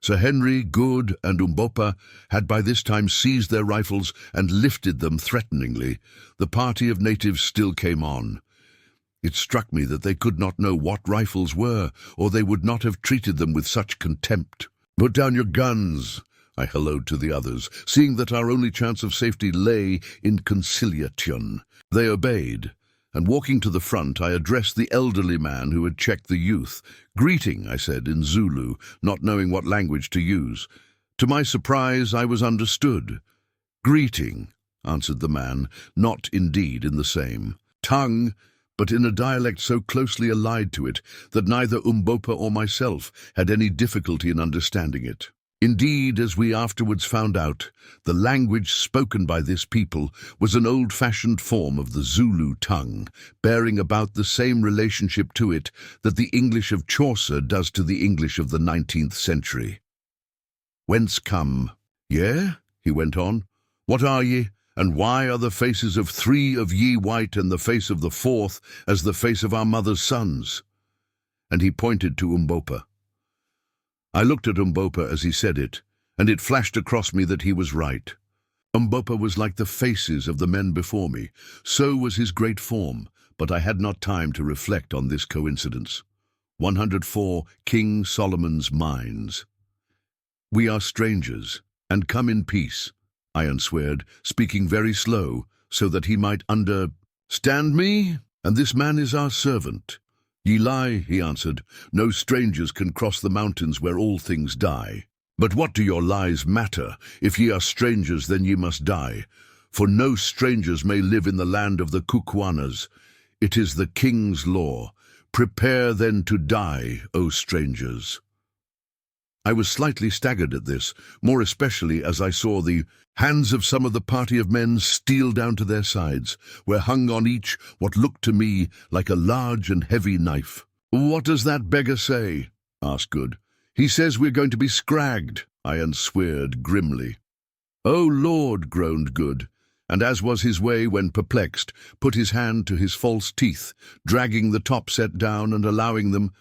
Sir Henry, Good, and Umbopa had by this time seized their rifles and lifted them threateningly. The party of natives still came on. It struck me that they could not know what rifles were, or they would not have treated them with such contempt. "Put down your guns," I helloed to the others, seeing that our only chance of safety lay in conciliation. They obeyed, and walking to the front, I addressed the elderly man who had checked the youth. "Greeting," I said in Zulu, not knowing what language to use. To my surprise, I was understood. "Greeting," answered the man, not indeed in the same tongue, but in a dialect so closely allied to it that neither Umbopa or myself had any difficulty in understanding it. Indeed, as we afterwards found out, the language spoken by this people was an old-fashioned form of the Zulu tongue, bearing about the same relationship to it that the English of Chaucer does to the English of the 19th century. "Whence come?" "Yea," he went on, "what are ye, and why are the faces of 3 of ye white, and the face of the 4th as the face of our mother's sons?" And he pointed to Umbopa. I looked at Umbopa as he said it, and it flashed across me that he was right. Umbopa was like the faces of the men before me. So was his great form, but I had not time to reflect on this coincidence. 104 King Solomon's Mines. "We are strangers, and come in peace," I answered, speaking very slow, so that he might understand me, "and this man is our servant." "Ye lie," he answered. "No strangers can cross the mountains where all things die. But what do your lies matter? If ye are strangers, then ye must die. For no strangers may live in the land of the Kukwanas. It is the king's law. Prepare then to die, O strangers." I was slightly staggered at this, more especially as I saw the hands of some of the party of men steal down to their sides, where hung on each what looked to me like a large and heavy knife. "What does that beggar say?" asked Good. "He says we're going to be scragged," I answered grimly. "Oh Lord," groaned Good, and as was his way when perplexed, put his hand to his false teeth, dragging the top set down and allowing them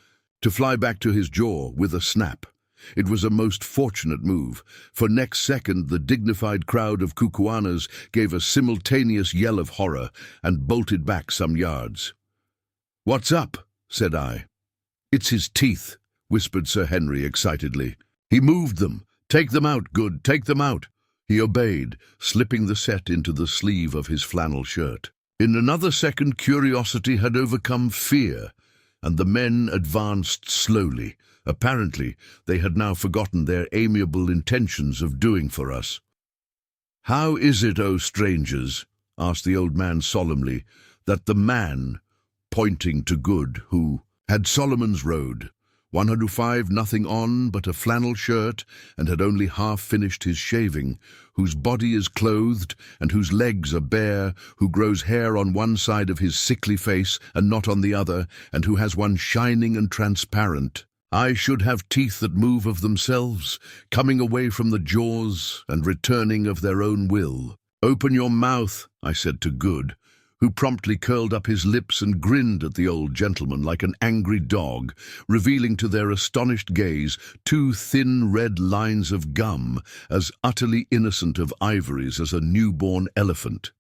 to fly back to his jaw with a snap. It was a most fortunate move, for next second the dignified crowd of Kukuanas gave a simultaneous yell of horror and bolted back some yards. "What's up?" said I. "It's his teeth," whispered Sir Henry excitedly. "He moved them. Take them out, Good, take them out." He obeyed, slipping the set into the sleeve of his flannel shirt. In another second curiosity had overcome fear, and the men advanced slowly. Apparently, they had now forgotten their amiable intentions of doing for us. "How is it, O strangers," asked the old man solemnly, "that the man," pointing to Good, who had Solomon's road, 105 nothing on but a flannel shirt, and had only half finished his shaving, whose body is clothed, and whose legs are bare, who grows hair on one side of his sickly face and not on the other, and who has one shining and transparent, I should have teeth that move of themselves, coming away from the jaws and returning of their own will. "Open your mouth," I said to Good, who promptly curled up his lips and grinned at the old gentleman like an angry dog, revealing to their astonished gaze 2 thin red lines of gum, as utterly innocent of ivories as a newborn elephant.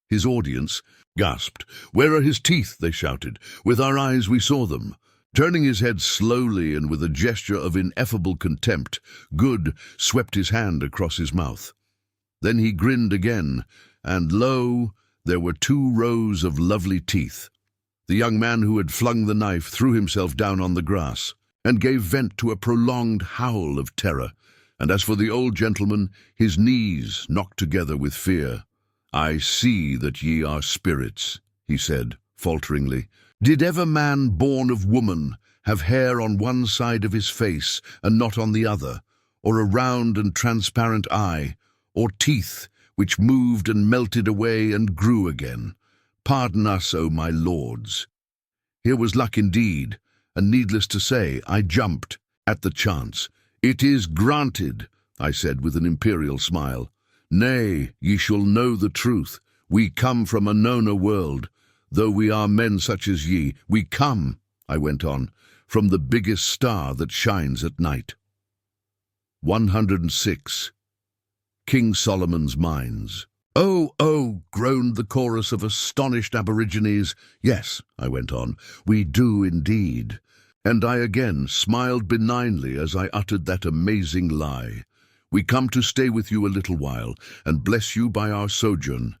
His audience gasped. "Where are his teeth?" they shouted. "With our eyes we saw them." Turning his head slowly and with a gesture of ineffable contempt, Good swept his hand across his mouth. Then he grinned again, and lo, there were 2 rows of lovely teeth. The young man who had flung the knife threw himself down on the grass, and gave vent to a prolonged howl of terror, and as for the old gentleman, his knees knocked together with fear. "I see that ye are spirits," he said, falteringly. "Did ever man born of woman have hair on one side of his face and not on the other, or a round and transparent eye, or teeth which moved and melted away and grew again? Pardon us, O my lords." Here was luck indeed, and needless to say, I jumped at the chance. "It is granted," I said with an imperial smile. "Nay, ye shall know the truth. We come from a known world. Though we are men such as ye, we come," I went on, "from the biggest star that shines at night." 106. King Solomon's Mines. "Oh, oh," groaned the chorus of astonished aborigines. "Yes," I went on, "we do indeed." And I again smiled benignly as I uttered that amazing lie. "We come to stay with you a little while, and bless you by our sojourn.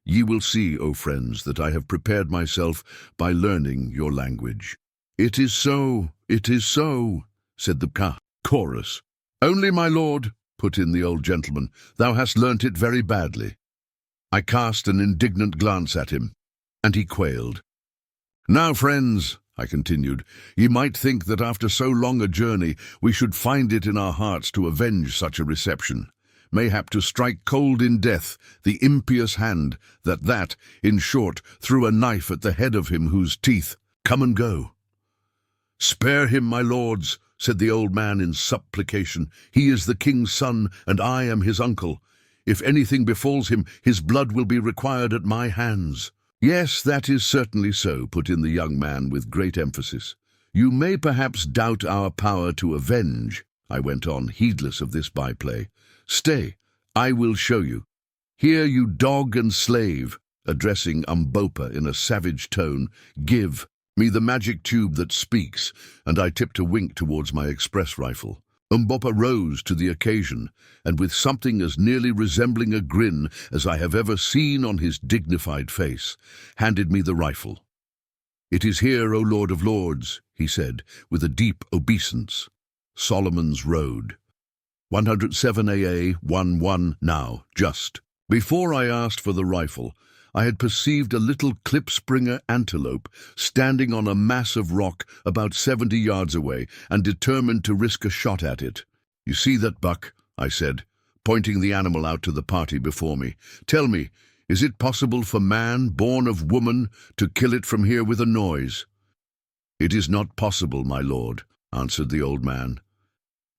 Ye will see, O friends, that I have prepared myself by learning your language." "It is so, said the chorus. "Only, my lord," put in the old gentleman, "thou hast learnt it very badly." I cast an indignant glance at him, and he quailed. "Now, friends," I continued, "ye might think that after so long a journey we should find it in our hearts to avenge such a reception, mayhap to strike cold in death the impious hand that, in short, threw a knife at the head of him whose teeth come and go." "Spare him, my lords," said the old man in supplication. "He is the king's son, and I am his uncle. If anything befalls him, his blood will be required at my hands." "Yes, that is certainly so," put in the young man with great emphasis. "You may perhaps doubt our power to avenge," I went on, heedless of this byplay. "Stay, I will show you. Here, you dog and slave," addressing Umbopa in a savage tone, "give me the magic tube that speaks," and I tipped a wink towards my express rifle. Umbopa rose to the occasion, and with something as nearly resembling a grin as I have ever seen on his dignified face, handed me the rifle. "It is here, O Lord of Lords," he said, with a deep obeisance. "Solomon's Road. 107 AA 11 now, just." Before I asked for the rifle, I had perceived a little klipspringer antelope standing on a mass of rock about 70 yards away and determined to risk a shot at it. "You see that buck?" I said, pointing the animal out to the party before me. "Tell me, is it possible for man, born of woman, to kill it from here with a noise?" "It is not possible, my lord," answered the old man.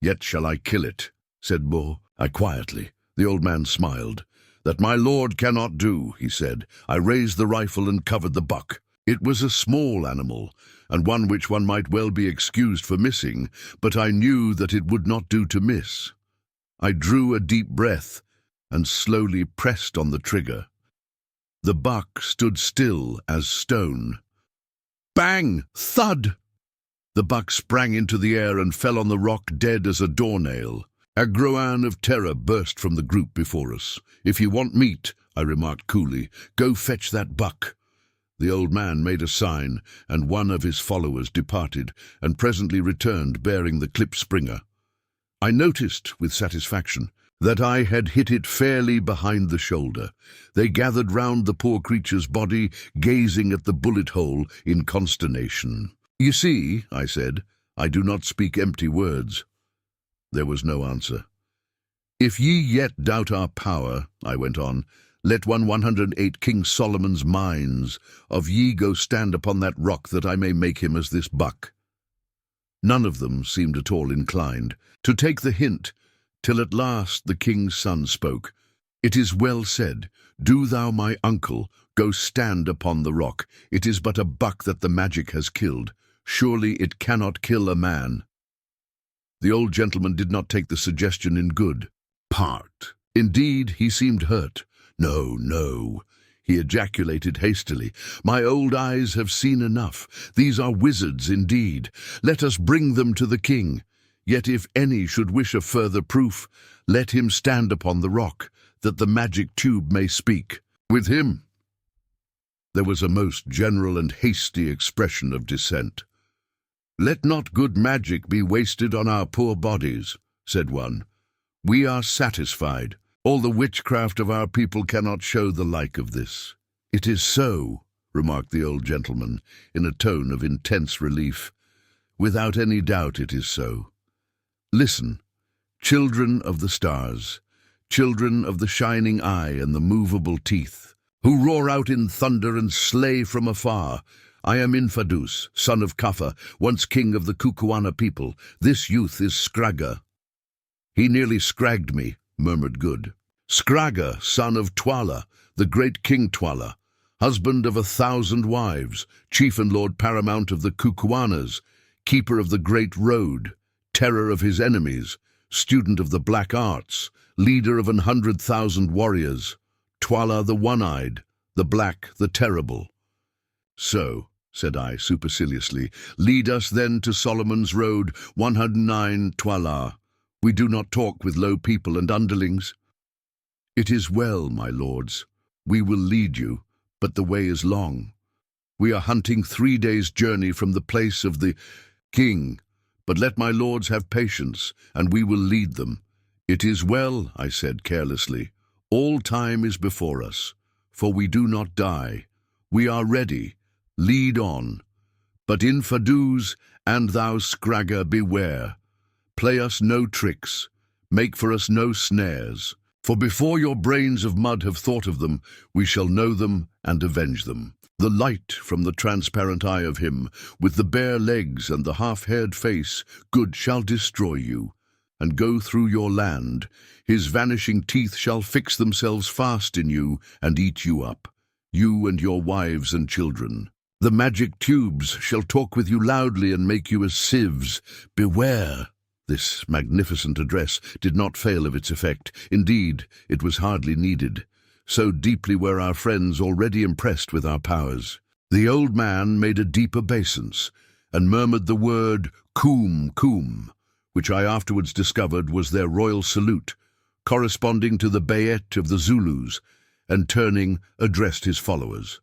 "Yet shall I kill it," said I quietly. The old man smiled. "That my lord cannot do," he said. I raised the rifle and covered the buck. It was a small animal, and one which one might well be excused for missing, but I knew that it would not do to miss. I drew a deep breath and slowly pressed on the trigger. The buck stood still as stone. Bang! Thud! The buck sprang into the air and fell on the rock dead as a doornail. A groan of terror burst from the group before us. "If you want meat," I remarked coolly, "go fetch that buck." The old man made a sign, and one of his followers departed, and presently returned bearing the klipspringer. I noticed, with satisfaction, that I had hit it fairly behind the shoulder. They gathered round the poor creature's body, gazing at the bullet hole in consternation. "You see," I said, "I do not speak empty words." There was no answer. "If ye yet doubt our power," I went on, "let 108 King Solomon's Mines of ye go stand upon that rock that I may make him as this buck." None of them seemed at all inclined to take the hint, till at last the king's son spoke. "It is well said. Do thou, my uncle, go stand upon the rock. It is but a buck that the magic has killed. Surely it cannot kill a man." The old gentleman did not take the suggestion in good part. Indeed, he seemed hurt. "No, no," he ejaculated hastily. "My old eyes have seen enough. These are wizards indeed. Let us bring them to the king. Yet if any should wish a further proof, let him stand upon the rock, that the magic tube may speak. With him." There was a most general and hasty expression of dissent. "Let not good magic be wasted on our poor bodies," said one. "We are satisfied. All the witchcraft of our people cannot show the like of this." "It is so," remarked the old gentleman, in a tone of intense relief. "Without any doubt it is so. Listen, children of the stars, children of the shining eye and the movable teeth, who roar out in thunder and slay from afar. I am Infadus, son of Kafa, once king of the Kukuana people. This youth is Skraga." "He nearly scragged me," murmured Good. "Skraga, son of Twala, the great King Twala, husband of 1,000 wives, chief and lord paramount of the Kukuanas, keeper of the great road, terror of his enemies, student of the black arts, leader of 100,000 warriors, Twala the one-eyed, the black, the terrible. So, said I superciliously, lead us then to Solomon's Road, 109 Twala. We do not talk with low people and underlings. It is well, my lords. We will lead you, but the way is long. We are hunting 3 days' journey from the place of the king, but let my lords have patience, and we will lead them. It is well, I said carelessly. All time is before us, for we do not die. We are ready. Lead on. But in Faduz, and thou Scragger, beware. Play us no tricks. Make for us no snares. For before your brains of mud have thought of them, we shall know them and avenge them. The light from the transparent eye of him, with the bare legs and the half-haired face, good shall destroy you, and go through your land. His vanishing teeth shall fix themselves fast in you and eat you up, you and your wives and children. The magic tubes shall talk with you loudly and make you as sieves. Beware! This magnificent address did not fail of its effect. Indeed, it was hardly needed. So deeply were our friends already impressed with our powers. The old man made a deep obeisance and murmured the word "Koom, koom," which I afterwards discovered was their royal salute, corresponding to the bayet of the Zulus, and turning, addressed his followers.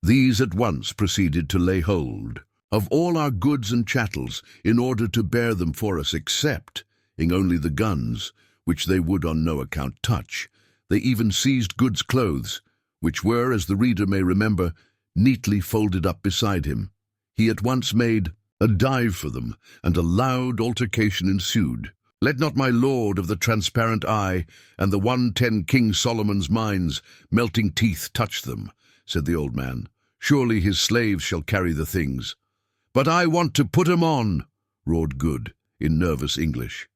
These at once proceeded to lay hold of all our goods and chattels, in order to bear them for us, excepting only the guns, which they would on no account touch. They even seized Good's clothes, which were, as the reader may remember, neatly folded up beside him. He at once made a dive for them, and a loud altercation ensued. Let not my lord of the transparent eye and the 110 King Solomon's mines melting teeth touch them, said the old man. Surely his slaves shall carry the things. But I want to put 'em on, roared Good, in nervous English.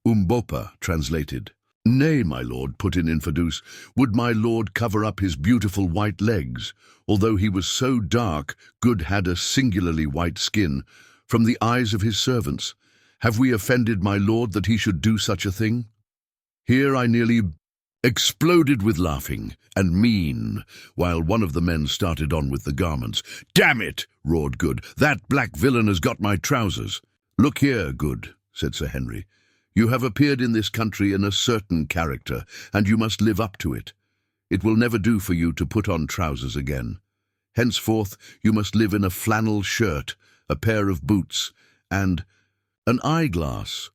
Umbopa translated. Nay, my lord, put in Infidus, would my lord cover up his beautiful white legs? Although he was so dark, Good had a singularly white skin, from the eyes of his servants. Have we offended my lord that he should do such a thing? Here I nearly exploded with laughing, and mean, while one of the men started on with the garments. Damn it, roared Good, that black villain has got my trousers. Look here, Good, said Sir Henry. You have appeared in this country in a certain character, and you must live up to it. It will never do for you to put on trousers again. Henceforth you must live in a flannel shirt, a pair of boots, and an eyeglass.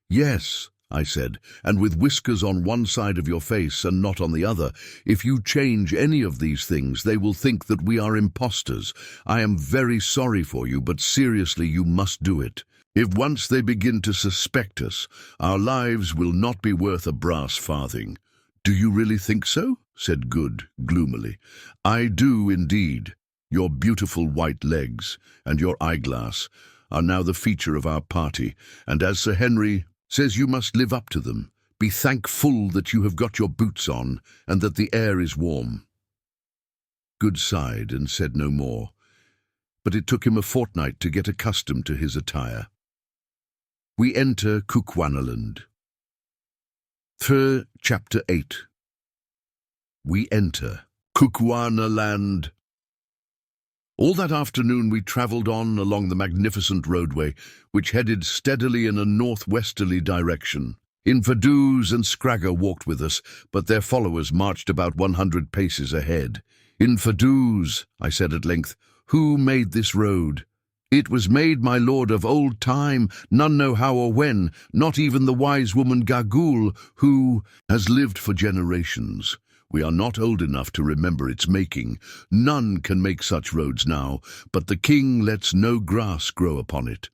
Yes, I said, and with whiskers on one side of your face and not on the other. If you change any of these things, they will think that we are impostors. I am very sorry for you, but seriously, you must do it. If once they begin to suspect us, our lives will not be worth a brass farthing. Do you really think so? Said Good gloomily. I do indeed. Your beautiful white legs and your eyeglass are now the feature of our party, and as Sir Henry says, you must live up to them. Be thankful that you have got your boots on, and that the air is warm. Good sighed and said no more, but it took him a fortnight to get accustomed to his attire. We enter Kukwanaland. Chapter 8. We enter Kukwanaland. All that afternoon we travelled on along the magnificent roadway, which headed steadily in a northwesterly direction. Infidus and Scragger walked with us, but their followers marched about 100 paces ahead. Infidus, I said at length, who made this road? It was made, my lord, of old time, none know how or when, not even the wise woman Gagul, who has lived for generations. We are not old enough to remember its making. None can make such roads now, but the king lets no grass grow upon it.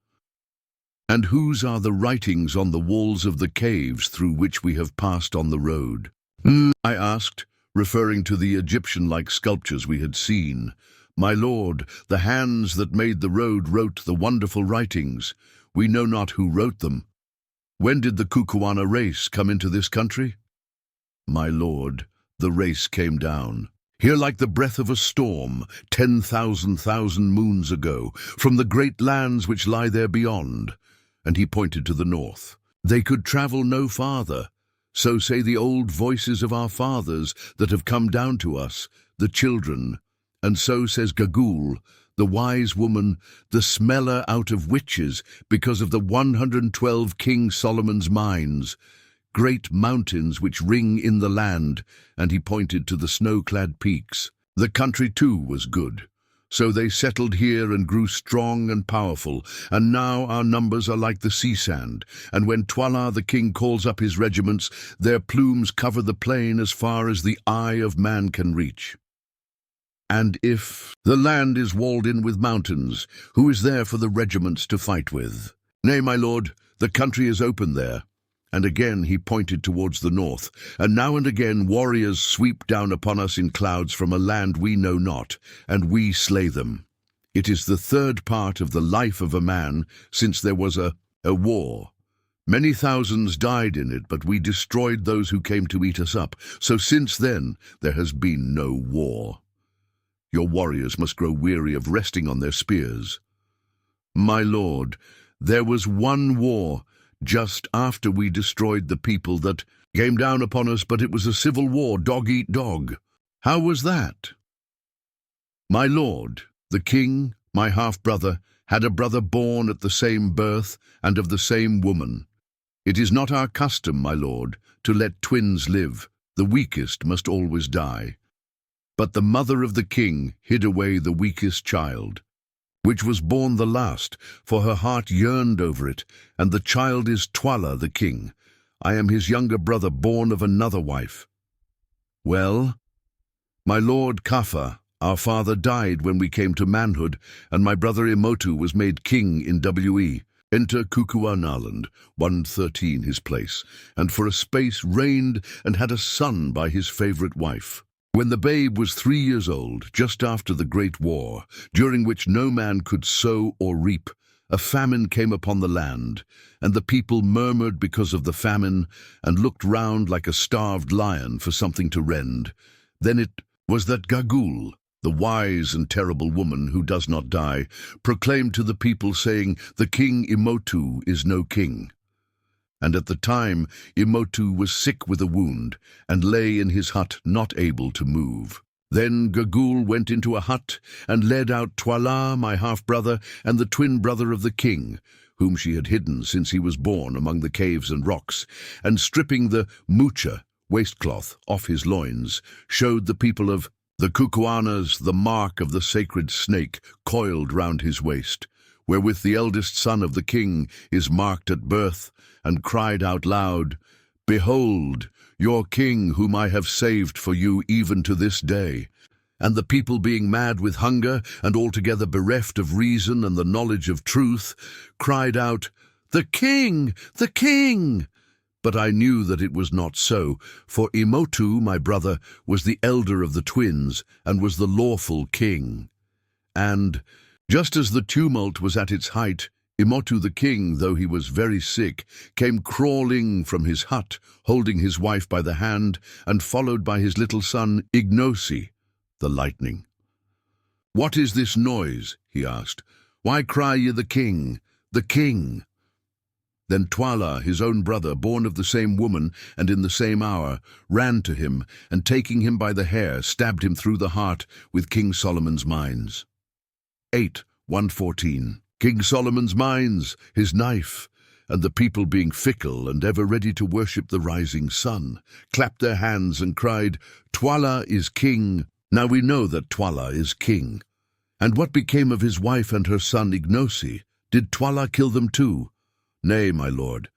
And whose are the writings on the walls of the caves through which we have passed on the road? I asked, referring to the Egyptian-like sculptures we had seen. My lord, the hands that made the road wrote the wonderful writings. We know not who wrote them. When did the Kukuana race come into this country? My lord, the race came down, here like the breath of a storm, 10,000 moons ago, from the great lands which lie there beyond. And he pointed to the north. They could travel no farther. So say the old voices of our fathers that have come down to us, the children. And so says Gagool, the wise woman, the smeller out of witches, because of the 112 King Solomon's mines, great mountains which ring in the land, and he pointed to the snow-clad peaks. The country too was good. So they settled here and grew strong and powerful, and now our numbers are like the sea sand, and when Twala the king calls up his regiments, their plumes cover the plain as far as the eye of man can reach. And if the land is walled in with mountains, who is there for the regiments to fight with? Nay, my lord, the country is open there. And again he pointed towards the north, and now and again warriors sweep down upon us in clouds from a land we know not, and we slay them. It is the third part of the life of a man since there was a war. Many thousands died in it, but we destroyed those who came to eat us up. So since then there has been no war. Your warriors must grow weary of resting on their spears. My lord, there was one war just after we destroyed the people that came down upon us, but it was a civil war, dog eat dog. How was that? My lord, the king, my half-brother, had a brother born at the same birth and of the same woman. It is not our custom, my lord, to let twins live. The weakest must always die. But the mother of the king hid away the weakest child, which was born the last, for her heart yearned over it, and the child is Twala the king. I am his younger brother, born of another wife. Well, my lord Kafa, our father, died when we came to manhood, and my brother Imotu was made king in We. Enter Kukuanaland, 113 his place, and for a space reigned and had a son by his favourite wife. When the babe was 3 years old, just after the Great War, during which no man could sow or reap, a famine came upon the land, and the people murmured because of the famine, and looked round like a starved lion for something to rend. Then it was that Gagool, the wise and terrible woman who does not die, proclaimed to the people, saying, "The king Imotu is no king." And at the time Imotu was sick with a wound, and lay in his hut not able to move. Then Gagool went into a hut, and led out Twala, my half-brother, and the twin brother of the king, whom she had hidden since he was born among the caves and rocks, and stripping the mucha, waistcloth, off his loins, showed the people of the Kukuanas the mark of the sacred snake coiled round his waist, wherewith the eldest son of the king is marked at birth, and cried out loud, "Behold, your king whom I have saved for you even to this day." And the people, being mad with hunger, and altogether bereft of reason and the knowledge of truth, cried out, "The king! The king!" But I knew that it was not so, for Imotu, my brother, was the elder of the twins, and was the lawful king. And, just as the tumult was at its height, Imotu the king, though he was very sick, came crawling from his hut, holding his wife by the hand, and followed by his little son Ignosi, the lightning. "What is this noise?" he asked. "Why cry ye the king, the king?" Then Twala, his own brother, born of the same woman and in the same hour, ran to him, and taking him by the hair, stabbed him through the heart with King Solomon's mines. 8:114. King Solomon's mines, his knife, and the people, being fickle and ever ready to worship the rising sun, clapped their hands and cried, "Twala is king." Now we know that Twala is king. And what became of his wife and her son Ignosi? Did Twala kill them too? Nay, my lord.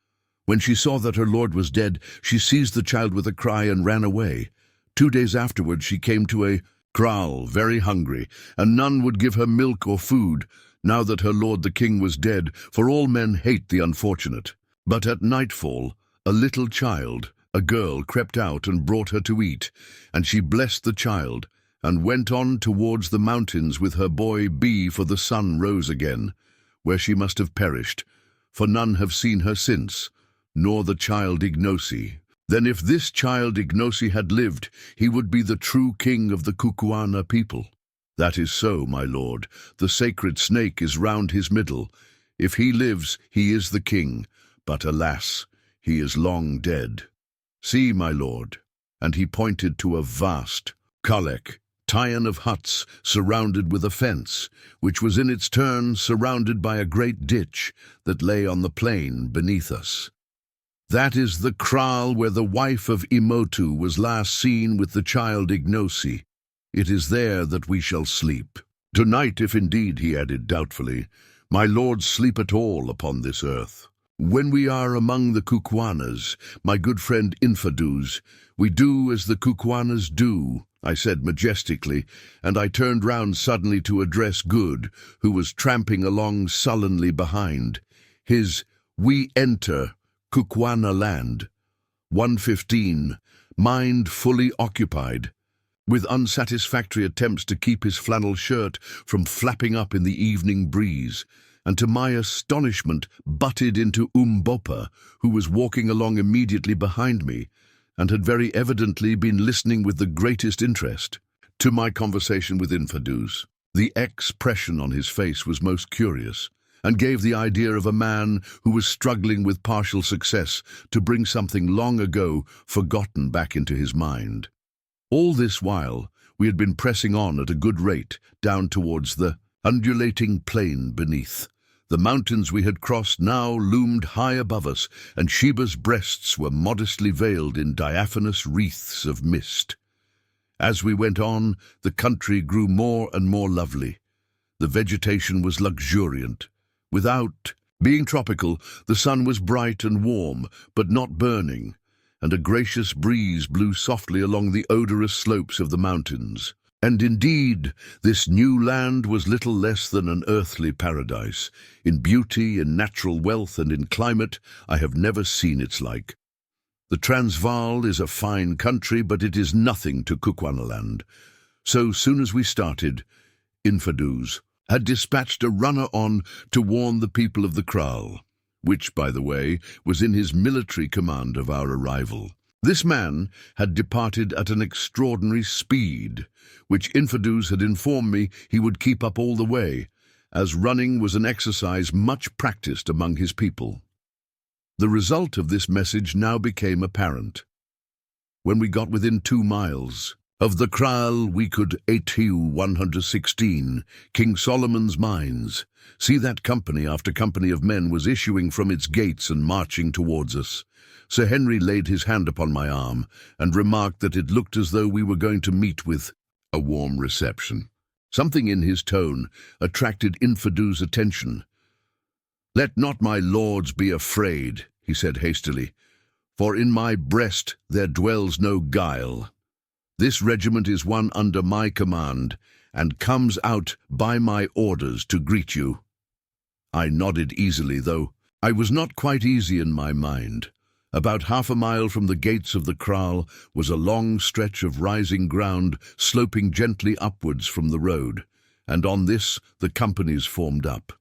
When she saw that her lord was dead, she seized the child with a cry and ran away. 2 days afterward she came to a kraal, very hungry, and none would give her milk or food, now that her lord the king was dead, for all men hate the unfortunate. But at nightfall, a little child, a girl, crept out and brought her to eat, and she blessed the child, and went on towards the mountains with her boy B, for the sun rose again, where she must have perished, for none have seen her since, nor the child Ignosi. Then if this child Ignosi had lived, he would be the true king of the Kukuana people. That is so, my lord. The sacred snake is round his middle. If he lives, he is the king. But alas, He is long dead. See, my lord." And he pointed to a vast Kalek, Tyon of huts surrounded with a fence, which was in its turn surrounded by a great ditch that lay on the plain beneath us. "That is the kraal where the wife of Imotu was last seen with the child Ignosi. It is there that we shall sleep. Tonight, if indeed," he added doubtfully, "my lords sleep at all upon this earth. When we are among the Kukwanas, my good friend Infidus, we do as the Kukwanas do," I said majestically, and I turned round suddenly to address Good, who was tramping along sullenly behind. His "We enter Kukwana land, 1:15, mind fully occupied, with unsatisfactory attempts to keep his flannel shirt from flapping up in the evening breeze, and to my astonishment butted into Umbopa, who was walking along immediately behind me, and had very evidently been listening with the greatest interest to my conversation with Infidus. The expression on his face was most curious, and gave the idea of a man who was struggling with partial success to bring something long ago forgotten back into his mind. All this while, we had been pressing on at a good rate down towards the undulating plain beneath. The mountains we had crossed now loomed high above us, and Sheba's breasts were modestly veiled in diaphanous wreaths of mist. As we went on, the country grew more and more lovely. The vegetation was luxuriant. Without being tropical, the sun was bright and warm, but not burning, and a gracious breeze blew softly along the odorous slopes of the mountains. And indeed, this new land was little less than an earthly paradise. In beauty, in natural wealth, and in climate, I have never seen its like. The Transvaal is a fine country, but it is nothing to Kukwanaland. So soon as we started, Infidus had dispatched a runner on to warn the people of the kraal, which, by the way, was in his military command of our arrival. This man had departed at an extraordinary speed, which Infidus had informed me he would keep up all the way, as running was an exercise much practiced among his people. The result of this message now became apparent. When we got within 2 miles of the kraal, we could ATU 116, King Solomon's Mines, see that company after company of men was issuing from its gates and marching towards us. Sir Henry laid his hand upon my arm and remarked that it looked as though we were going to meet with a warm reception. Something in his tone attracted Infidus' attention. "Let not my lords be afraid," he said hastily, "for in my breast there dwells no guile. This regiment is one under my command, and comes out by my orders to greet you." I nodded easily, though I was not quite easy in my mind. About 1/2 mile from the gates of the kraal was a long stretch of rising ground sloping gently upwards from the road, and on this the companies formed up.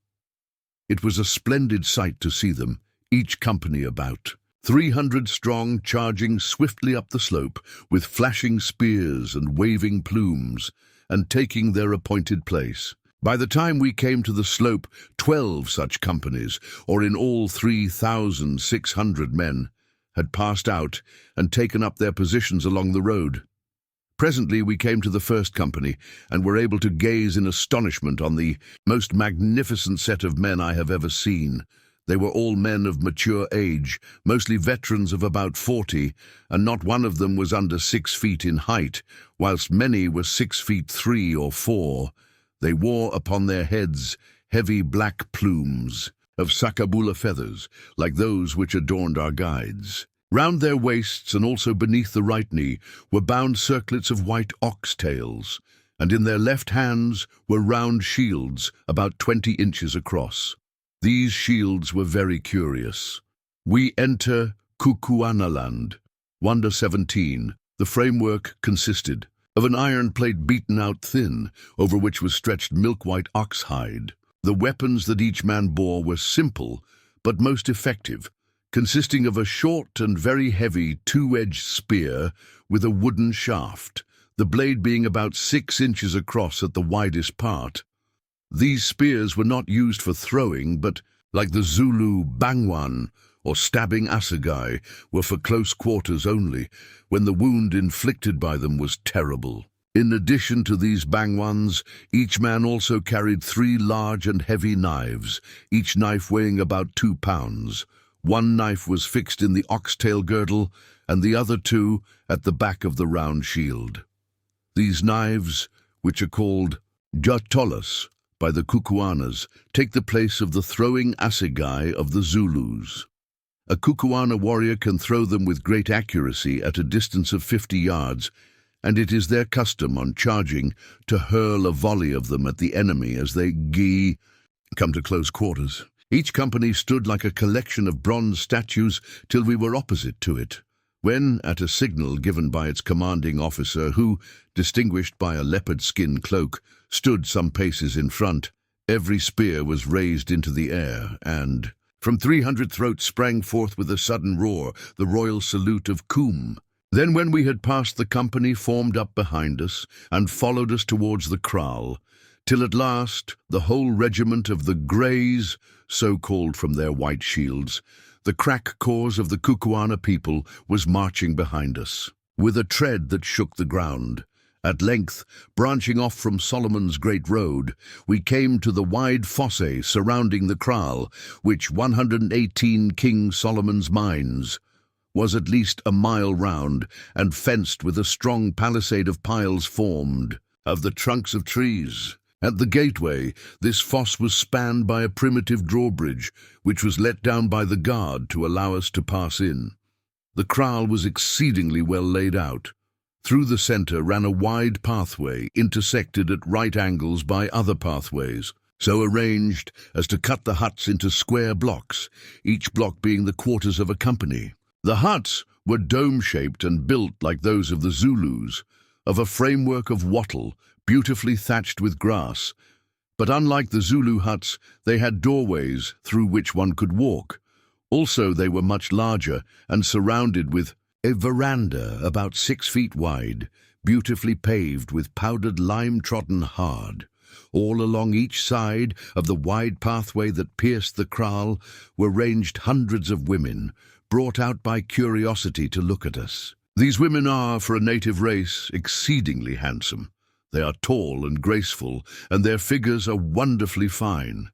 It was a splendid sight to see them, each company about 300 strong, charging swiftly up the slope with flashing spears and waving plumes, and taking their appointed place. By the time we came to the slope, 12 such companies, or in all 3,600 men, had passed out and taken up their positions along the road. Presently we came to the first company, and were able to gaze in astonishment on the most magnificent set of men I have ever seen. They were all men of mature age, mostly veterans of about 40, and not one of them was under 6 feet in height, whilst many were 6 feet 3 or 4. They wore upon their heads heavy black plumes of sakabula feathers, like those which adorned our guides. Round their waists, and also beneath the right knee, were bound circlets of white ox-tails, and in their left hands were round shields about 20 inches across. These shields were very curious. "We enter Kukuanaland," 1:17. The framework consisted of an iron plate beaten out thin, over which was stretched milk-white ox-hide. The weapons that each man bore were simple, but most effective, consisting of a short and very heavy 2-edged spear with a wooden shaft, the blade being about 6 inches across at the widest part. These spears were not used for throwing, but, like the Zulu bangwan, or stabbing assegai were for close quarters only, when the wound inflicted by them was terrible. In addition to these bangwans, each man also carried 3 large and heavy knives, each knife weighing about 2 pounds. One knife was fixed in the oxtail girdle, and the other 2 at the back of the round shield. These knives, which are called jatolas by the Kukuanas, take the place of the throwing assegai of the Zulus. A Kukuana warrior can throw them with great accuracy at a distance of 50 yards, and it is their custom on charging to hurl a volley of them at the enemy as they come to close quarters. Each company stood like a collection of bronze statues till we were opposite to it, when, at a signal given by its commanding officer, who, distinguished by a leopard skin cloak, stood some paces in front, every spear was raised into the air, and from 300 throats sprang forth with a sudden roar the royal salute of Kum. Then when we had passed, the company formed up behind us and followed us towards the kraal, till at last the whole regiment of the Greys, so called from their white shields, the crack corps of the Kukuana people, was marching behind us, with a tread that shook the ground. At length, branching off from Solomon's great road, we came to the wide fosse surrounding the kraal, which 118 King Solomon's mines was at least a mile round, and fenced with a strong palisade of piles formed of the trunks of trees. At the gateway, this fosse was spanned by a primitive drawbridge, which was let down by the guard to allow us to pass in. The kraal was exceedingly well laid out. Through the centre ran a wide pathway, intersected at right angles by other pathways, so arranged as to cut the huts into square blocks, each block being the quarters of a company. The huts were dome-shaped and built like those of the Zulus, of a framework of wattle, beautifully thatched with grass. But unlike the Zulu huts, they had doorways through which one could walk. Also, they were much larger and surrounded with a veranda about 6 feet wide, beautifully paved with powdered lime trodden hard. All along each side of the wide pathway that pierced the kraal were ranged hundreds of women, brought out by curiosity to look at us. These women are, for a native race, exceedingly handsome. They are tall and graceful, and their figures are wonderfully fine.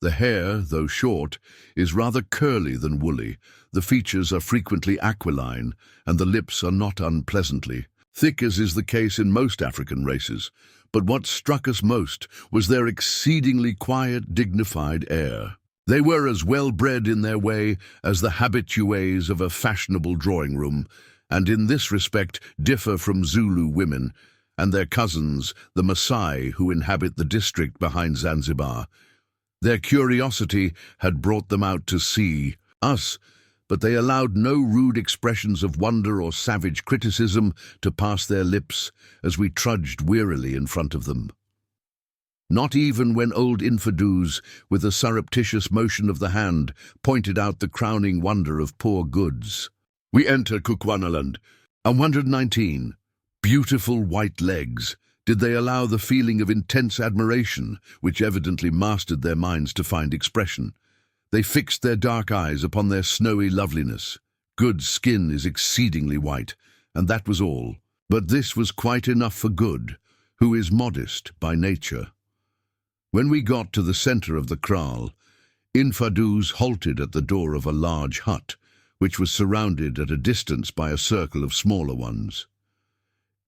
The hair, though short, is rather curly than woolly. The features are frequently aquiline, and the lips are not unpleasantly thick, as is the case in most African races. But what struck us most was their exceedingly quiet, dignified air. They were as well-bred in their way as the habitués of a fashionable drawing-room, and in this respect differ from Zulu women and their cousins, the Maasai, who inhabit the district behind Zanzibar. Their curiosity had brought them out to see us, but they allowed no rude expressions of wonder or savage criticism to pass their lips as we trudged wearily in front of them. Not even when old Infidus, with a surreptitious motion of the hand, pointed out the crowning wonder of poor goods. We enter Kukuanaland, 119. Beautiful white legs. Did they allow the feeling of intense admiration, which evidently mastered their minds, to find expression? They fixed their dark eyes upon their snowy loveliness. Good's skin is exceedingly white, and that was all. But this was quite enough for Good, who is modest by nature. When we got to the centre of the kraal, Infidus halted at the door of a large hut, which was surrounded at a distance by a circle of smaller ones.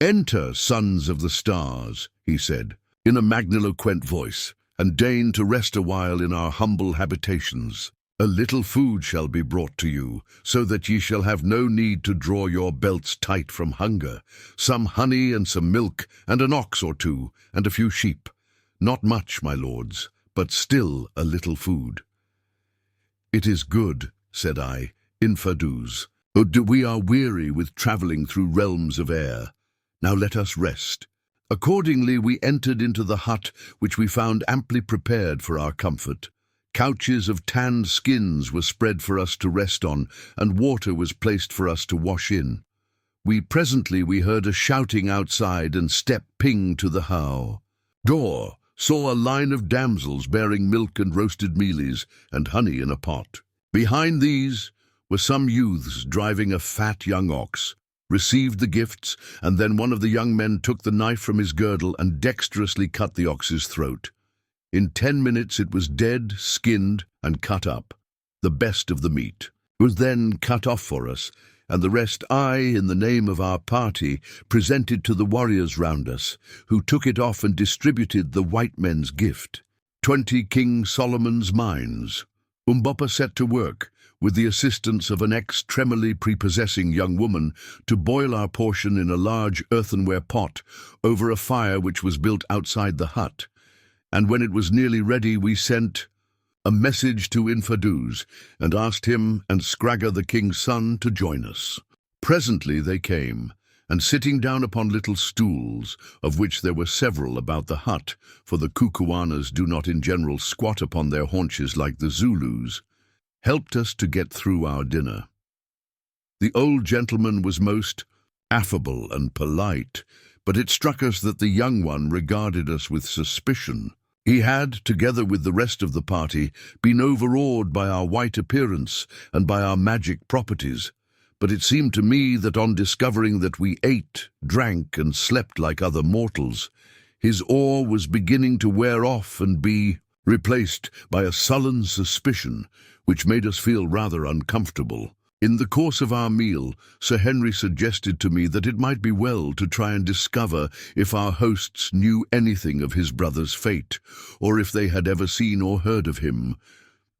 "Enter, sons of the stars," he said, in a magniloquent voice, "and deign to rest a while in our humble habitations. A little food shall be brought to you, so that ye shall have no need to draw your belts tight from hunger. Some honey and some milk, and an ox or two, and a few sheep. Not much, my lords, but still a little food." "It is good," said I, "Infidus. We are weary with travelling through realms of air. Now let us rest." Accordingly, we entered into the hut, which we found amply prepared for our comfort. Couches of tanned skins were spread for us to rest on, and water was placed for us to wash in. Presently we heard a shouting outside, and step ping to the how. Door saw a line of damsels bearing milk and roasted mealies, and honey in a pot. Behind these were some youths driving a fat young ox, received the gifts, and then one of the young men took the knife from his girdle and dexterously cut the ox's throat. In 10 minutes it was dead, skinned, and cut up. The best of the meat was then cut off for us, and the rest I, in the name of our party, presented to the warriors round us, who took it off and distributed the white men's gift, 20 King Solomon's mines. Umbopa set to work, with the assistance of an extremely prepossessing young woman, to boil our portion in a large earthenware pot over a fire which was built outside the hut. And when it was nearly ready, we sent a message to Infidus and asked him and Scragga the king's son to join us. Presently they came, and sitting down upon little stools, of which there were several about the hut, for the Kukuanas do not in general squat upon their haunches like the Zulus, helped us to get through our dinner. The old gentleman was most affable and polite, but it struck us that the young one regarded us with suspicion. He had, together with the rest of the party, been overawed by our white appearance and by our magic properties, but it seemed to me that on discovering that we ate, drank, and slept like other mortals, his awe was beginning to wear off and be replaced by a sullen suspicion, which made us feel rather uncomfortable. In the course of our meal, Sir Henry suggested to me that it might be well to try and discover if our hosts knew anything of his brother's fate, or if they had ever seen or heard of him.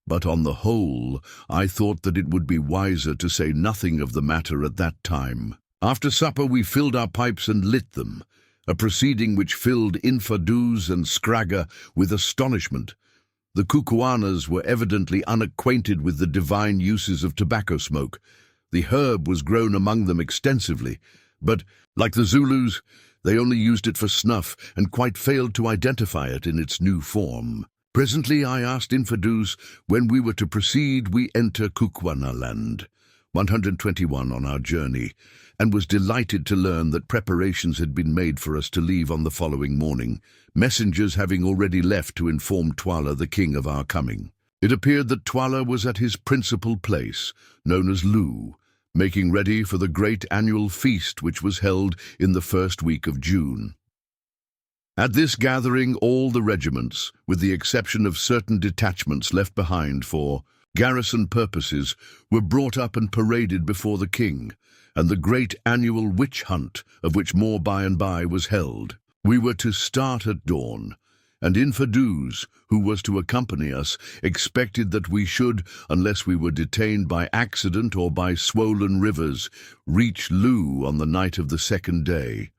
But on the whole, I thought that it would be wiser to say nothing of the matter at that time. After supper we filled our pipes and lit them, a proceeding which filled Infidus and Scragga with astonishment. The Kukuanas were evidently unacquainted with the divine uses of tobacco smoke. The herb was grown among them extensively, but, like the Zulus, they only used it for snuff and quite failed to identify it in its new form. Presently I asked Infidus when we were to proceed we enter Kukuanaland, 121 on our journey, and was delighted to learn that preparations had been made for us to leave on the following morning, messengers having already left to inform Twala the king of our coming. It appeared that Twala was at his principal place, known as Lu, making ready for the great annual feast which was held in the first week of June. At this gathering all the regiments, with the exception of certain detachments left behind for garrison purposes, were brought up and paraded before the king, and the great annual witch hunt, of which more by and by, was held. We were to start at dawn, and Infidus, who was to accompany us, expected that we should, unless we were detained by accident or by swollen rivers, reach Lu on the night of the second day.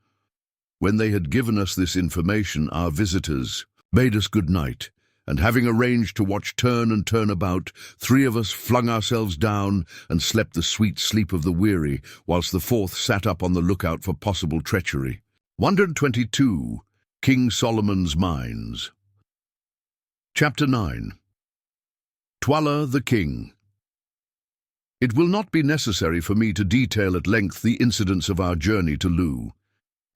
When they had given us this information, our visitors bade us good night, and having arranged to watch turn and turn about, 3 of us flung ourselves down and slept the sweet sleep of the weary, whilst the 4th sat up on the lookout for possible treachery. 122. King Solomon's Mines. Chapter 9. Twala the King. It will not be necessary for me to detail at length the incidents of our journey to Lu.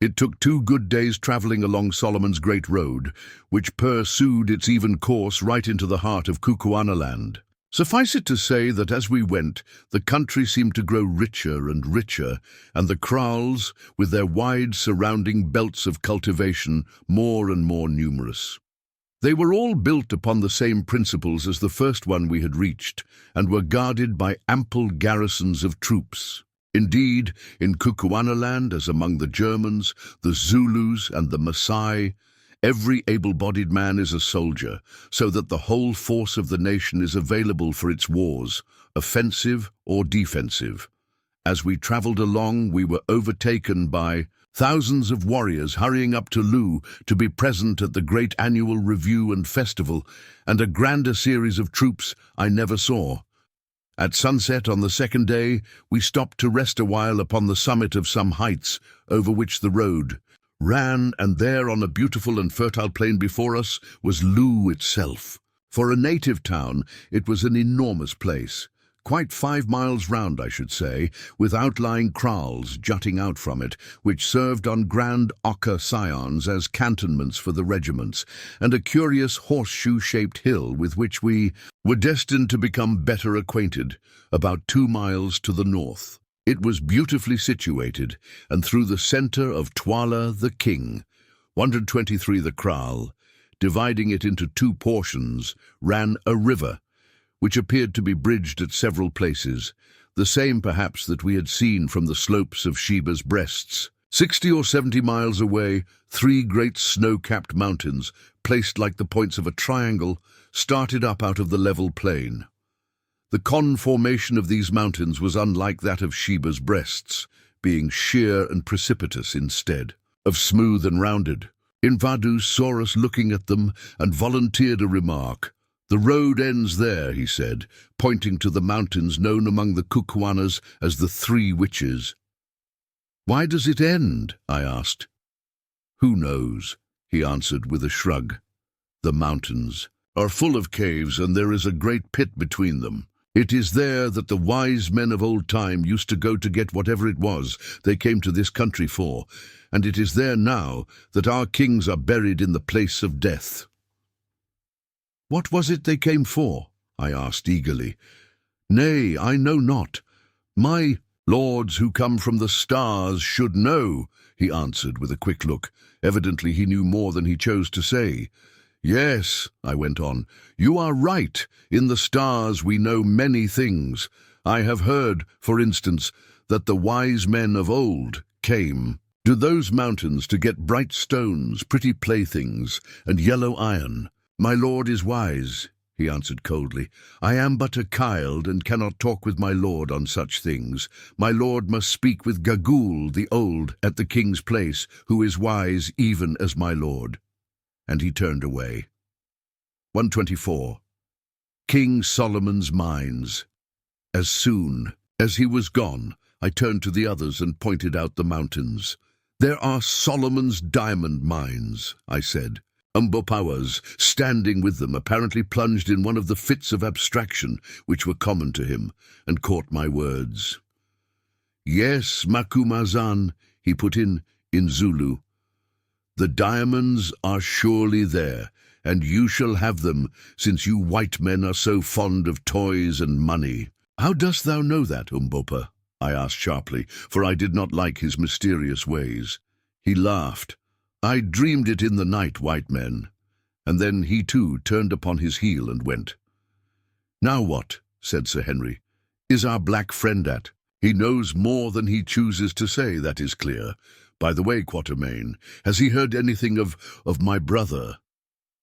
It took 2 good days travelling along Solomon's Great Road, which pursued its even course right into the heart of Kukuanaland. Suffice it to say that as we went, the country seemed to grow richer and richer, and the kraals, with their wide surrounding belts of cultivation, more and more numerous. They were all built upon the same principles as the first one we had reached, and were guarded by ample garrisons of troops. Indeed, in Kukuanaland, as among the Germans, the Zulus, and the Maasai, every able-bodied man is a soldier, so that the whole force of the nation is available for its wars, offensive or defensive. As we travelled along, we were overtaken by thousands of warriors hurrying up to Lu to be present at the great annual review and festival, and a grander series of troops I never saw. At sunset on the second day, we stopped to rest a while upon the summit of some heights over which the road ran, and there on a beautiful and fertile plain before us was Lu itself. For a native town, it was an enormous place, quite 5 miles round, I should say, with outlying kraals jutting out from it, which served on grand ochre scions as cantonments for the regiments, and a curious horseshoe-shaped hill with which we were destined to become better acquainted, about 2 miles to the north. It was beautifully situated, and through the centre of Twala the King, 123 the kraal, dividing it into 2 portions, ran a river, which appeared to be bridged at several places, the same perhaps that we had seen from the slopes of Sheba's breasts. 60 or 70 miles away, 3 great snow-capped mountains, placed like the points of a triangle, started up out of the level plain. The conformation of these mountains was unlike that of Sheba's breasts, being sheer and precipitous instead of smooth and rounded. Invadu saw us looking at them and volunteered a remark. "The road ends there," he said, pointing to the mountains known among the Kukuanas as the 3 Witches. "Why does it end?" I asked. "Who knows?" he answered with a shrug. "The mountains are full of caves, and there is a great pit between them. It is there that the wise men of old time used to go to get whatever it was they came to this country for, and it is there now that our kings are buried in the place of death." "What was it they came for?" I asked eagerly. "Nay, I know not. My lords who come from the stars should know," he answered with a quick look. Evidently he knew more than he chose to say. "Yes," I went on, "you are right. In the stars we know many things. I have heard, for instance, that the wise men of old came to those mountains to get bright stones, pretty playthings, and yellow iron. My lord is wise," he answered coldly. "I am but a child and cannot talk with my lord on such things. My lord must speak with Gagul the old at the king's place, who is wise even as my lord." And he turned away. 124. King Solomon's Mines. As soon as he was gone, I turned to the others and pointed out the mountains. "There are Solomon's diamond mines," I said. Umbopawas, standing with them, apparently plunged in one of the fits of abstraction which were common to him, and caught my words. "Yes, Macumazahn," he put in Zulu. "The diamonds are surely there, and you shall have them, since you white men are so fond of toys and money." "How dost thou know that, Umbopa?" I asked sharply, for I did not like his mysterious ways. He laughed. "I dreamed it in the night, white men." And then he too turned upon his heel and went. "Now what?" said Sir Henry. "Is our black friend at?" "He knows more than he chooses to say, that is clear. By the way, Quatermain, has he heard anything of my brother?"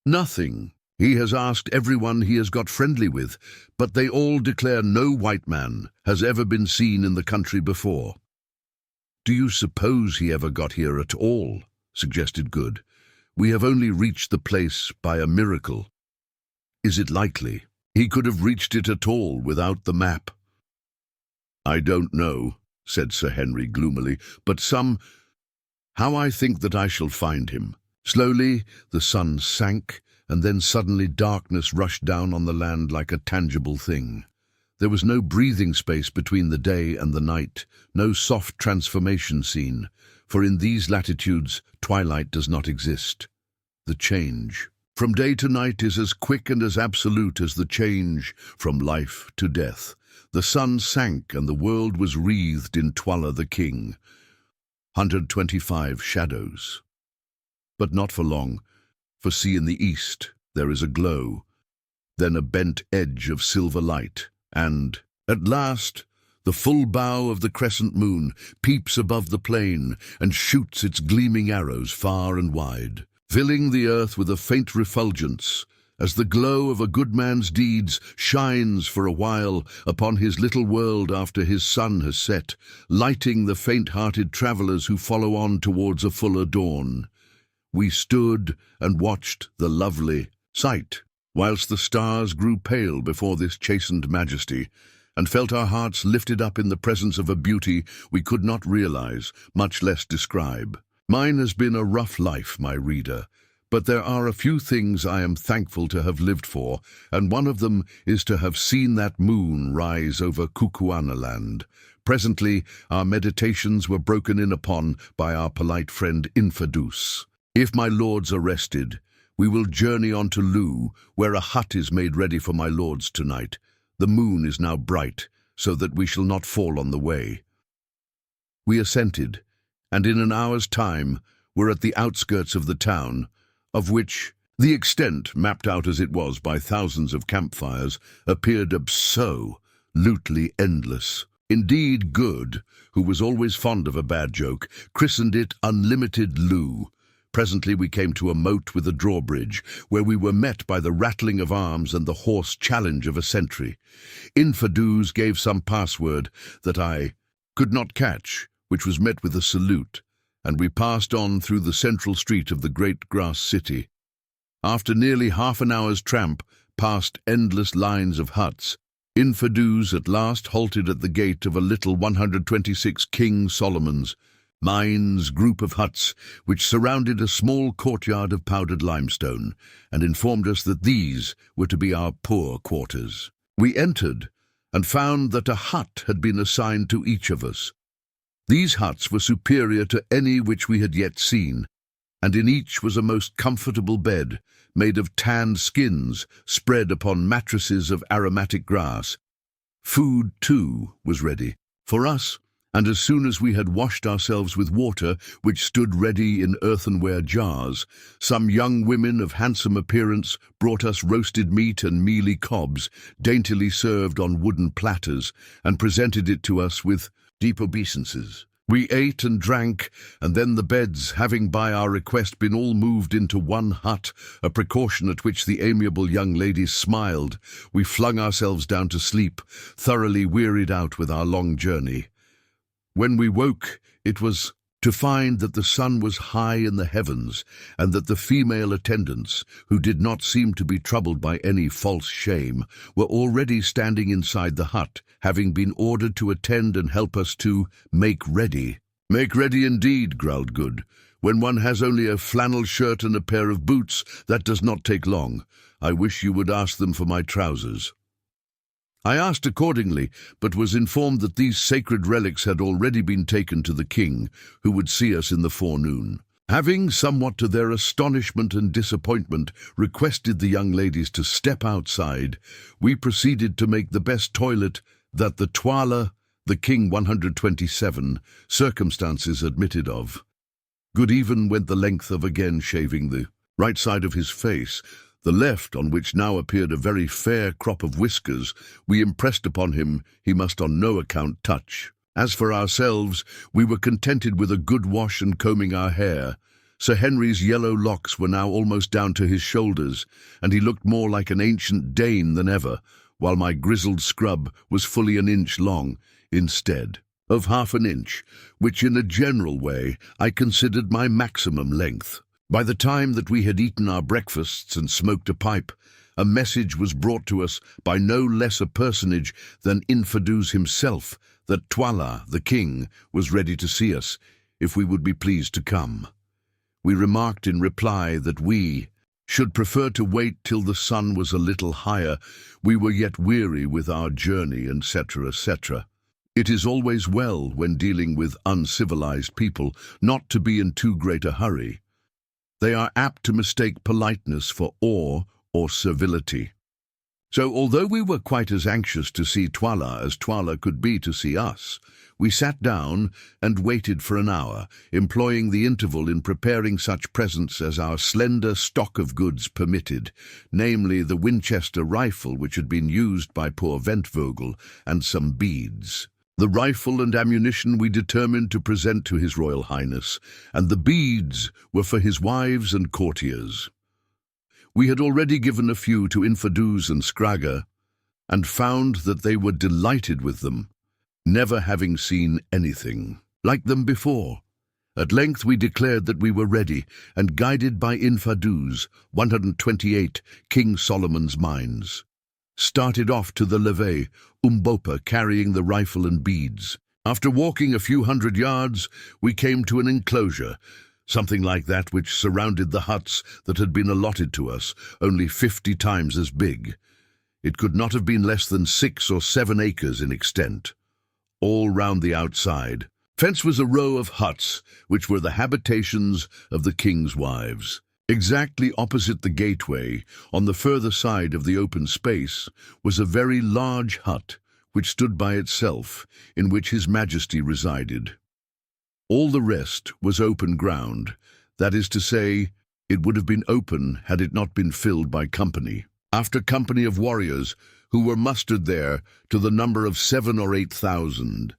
"Nothing. He has asked everyone he has got friendly with, but they all declare no white man has ever been seen in the country before." "Do you suppose he ever got here at all?" suggested Good. "We have only reached the place by a miracle." "Is it likely he could have reached it at all without the map?" "I don't know," said Sir Henry gloomily, "but how I think that I shall find him." Slowly the sun sank, and then suddenly darkness rushed down on the land like a tangible thing. There was no breathing space between the day and the night, no soft transformation scene, for in these latitudes twilight does not exist. The change from day to night is as quick and as absolute as the change from life to death. The sun sank, and the world was wreathed in Twala the King. 125 shadows. But not for long, for see, in the east there is a glow, then a bent edge of silver light, and, at last, the full bow of the crescent moon peeps above the plain and shoots its gleaming arrows far and wide, filling the earth with a faint refulgence, as the glow of a good man's deeds shines for a while upon his little world after his sun has set, lighting the faint-hearted travellers who follow on towards a fuller dawn. We stood and watched the lovely sight, whilst the stars grew pale before this chastened majesty, and felt our hearts lifted up in the presence of a beauty we could not realize, much less describe. Mine has been a rough life, my reader, But there are a few things I am thankful to have lived for, and one of them is to have seen that moon rise over Kukuanaland. Presently, our meditations were broken in upon by our polite friend Infidus. If my lords are rested, we will journey on to Lu, where a hut is made ready for my lords tonight. The moon is now bright, so that we shall not fall on the way. We assented, and in an hour's time were at the outskirts of the town, of which the extent, mapped out as it was by thousands of campfires, appeared absolutely endless. Indeed, Good, who was always fond of a bad joke, christened it Unlimited Lu. Presently we came to a moat with a drawbridge, where we were met by the rattling of arms and the hoarse challenge of a sentry. Infidus gave some password that I could not catch, which was met with a salute, and we passed on through the central street of the great grass city. After nearly half an hour's tramp, past endless lines of huts, Infidus at last halted at the gate of a little 126 King Solomon's Mines group of huts, which surrounded a small courtyard of powdered limestone, and informed us that these were to be our poor quarters. We entered, and found that a hut had been assigned to each of us. These huts were superior to any which we had yet seen, and in each was a most comfortable bed, made of tanned skins, spread upon mattresses of aromatic grass. Food, too, was ready for us, and as soon as we had washed ourselves with water, which stood ready in earthenware jars, some young women of handsome appearance brought us roasted meat and mealy cobs, daintily served on wooden platters, and presented it to us with deep obeisances. We ate and drank, and then the beds, having by our request been all moved into one hut, a precaution at which the amiable young ladies smiled, we flung ourselves down to sleep, thoroughly wearied out with our long journey. When we woke, it was to find that the sun was high in the heavens, and that the female attendants, who did not seem to be troubled by any false shame, were already standing inside the hut, having been ordered to attend and help us to make ready. "Make ready indeed," growled Good. "When one has only a flannel shirt and a pair of boots, that does not take long. I wish you would ask them for my trousers." I asked accordingly, but was informed that these sacred relics had already been taken to the king, who would see us in the forenoon. Having, somewhat to their astonishment and disappointment, requested the young ladies to step outside, we proceeded to make the best toilet that the Twala, the King 127, circumstances admitted of. Good even went the length of again shaving the right side of his face. The left, on which now appeared a very fair crop of whiskers, we impressed upon him he must on no account touch. As for ourselves, we were contented with a good wash and combing our hair. Sir Henry's yellow locks were now almost down to his shoulders, and he looked more like an ancient Dane than ever, while my grizzled scrub was fully an inch long, instead of half an inch, which in a general way I considered my maximum length. By the time that we had eaten our breakfasts and smoked a pipe, a message was brought to us by no less a personage than Infidus himself, that Twala, the king, was ready to see us, if we would be pleased to come. We remarked in reply that we should prefer to wait till the sun was a little higher. We were yet weary with our journey, etc., etc. It is always well, when dealing with uncivilized people, not to be in too great a hurry. They are apt to mistake politeness for awe or servility. So, although we were quite as anxious to see Twala as Twala could be to see us, we sat down and waited for an hour, employing the interval in preparing such presents as our slender stock of goods permitted, namely the Winchester rifle which had been used by poor Ventvogel, and some beads. The rifle and ammunition we determined to present to His Royal Highness, and the beads were for his wives and courtiers. We had already given a few to Infidus and Scragga, and found that they were delighted with them, never having seen anything like them before. At length we declared that we were ready, and guided by Infidus, 128 King Solomon's Mines, started off to the levee, Umbopa carrying the rifle and beads. After walking a few hundred yards, we came to an enclosure, something like that which surrounded the huts that had been allotted to us, only 50 times as big. It could not have been less than 6 or 7 acres in extent. All round the outside fence was a row of huts, which were the habitations of the king's wives. Exactly opposite the gateway, on the further side of the open space, was a very large hut, which stood by itself, in which His Majesty resided. All the rest was open ground, that is to say, it would have been open had it not been filled by company after company of warriors, who were mustered there to the number of 7,000 or 8,000.